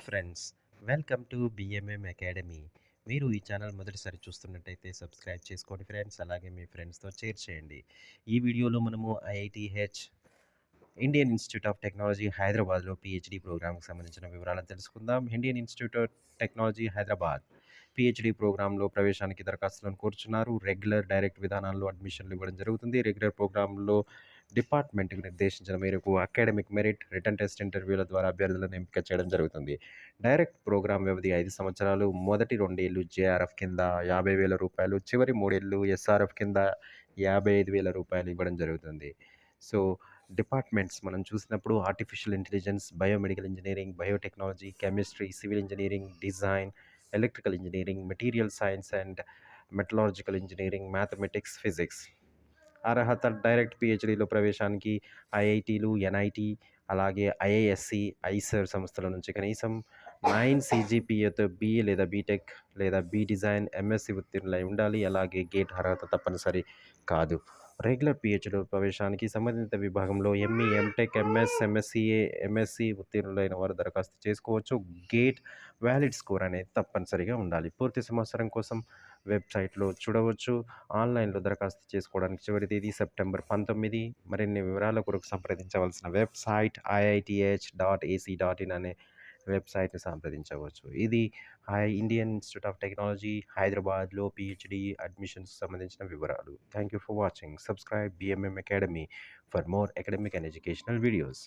Friends, welcome to BMM academy. మీరు ఈ channel మొదటిసారి చూస్తున్నట్టయితే సబ్స్క్రైబ్ చేసుకోండి ఫ్రెండ్స్. అలాగే మీ ఫ్రెండ్స్తో షేర్ చేయండి. ఈ వీడియోలో మనము IITH Indian institute of technology హైదరాబాద్లో పిహెచ్డి ప్రోగ్రామ్కి సంబంధించిన వివరాలను తెలుసుకుందాం. Indian institute of technology Hyderabad PhD ప్రోగ్రాంలో ప్రవేశానికి దరఖాస్తులను కోరుచున్నారు. రెగ్యులర్, డైరెక్ట్ విధానాల్లో అడ్మిషన్లు ఇవ్వడం జరుగుతుంది. రెగ్యులర్ ప్రోగ్రాంలో డిపార్ట్మెంట్కి నిర్దేశించిన మేరకు అకాడమిక్ మెరిట్, రిటర్న్ టెస్ట్, ఇంటర్వ్యూల ద్వారా అభ్యర్థులను ఎంపిక చేయడం జరుగుతుంది. డైరెక్ట్ ప్రోగ్రాం వ్యవధి 5 సంవత్సరాలు. మొదటి 2 ఏళ్ళు జేఆర్ఎఫ్ కింద రూ. 50,000, చివరి 3 ఏళ్ళు ఎస్ఆర్ఎఫ్ కింద రూ. 55,000 ఇవ్వడం జరుగుతుంది. సో డిపార్ట్మెంట్స్ మనం చూసినప్పుడు artificial intelligence, biomedical engineering, biotechnology, chemistry, civil engineering, design, electrical engineering, material science and మెటలాజికల్ engineering, mathematics, physics. అర్హత డైరెక్ట్ పిహెచ్డిలో ప్రవేశానికి ఐఐటీలు, ఎన్ఐటి, అలాగే ఐఐఎస్సి, ఐసర్ సంస్థల నుంచి కనీసం 9 సీజీపీఏతో బీఏ లేదా బీటెక్ లేదా బీ డిజైన్, ఎంఎస్సి ఉత్తీర్ణులై ఉండాలి. అలాగే గేట్ అర్హత తప్పనిసరి కాదు. రెగ్యులర్ పిహెచ్డి ప్రవేశానికి సంబంధిత విభాగంలో ఎంఈ, ఎంటెక్, ఎంఎస్, ఎంఎస్సిఏ, ఎంఎస్సి ఉత్తీర్ణులైన వారు దరఖాస్తు చేసుకోవచ్చు. గేట్ వ్యాలిడ్ స్కోర్ అనేది తప్పనిసరిగా ఉండాలి. పూర్తి సమాచారం కోసం వెబ్సైట్లో చూడవచ్చు. ఆన్లైన్లో దరఖాస్తు చేసుకోవడానికి చివరి తేదీ సెప్టెంబర్ 19. మరిన్ని వివరాల కొరకు సంప్రదించవలసిన వెబ్సైట్ iith.ac.in అనే వెబ్సైట్ని సంప్రదించవచ్చు. ఇది ఇండియన్ ఇన్స్టిట్యూట్ ఆఫ్ టెక్నాలజీ హైదరాబాద్లో పిహెచ్డి అడ్మిషన్స్ సంబంధించిన వివరాలు. Thank you for watching. Subscribe BMM academy for more academic and educational videos.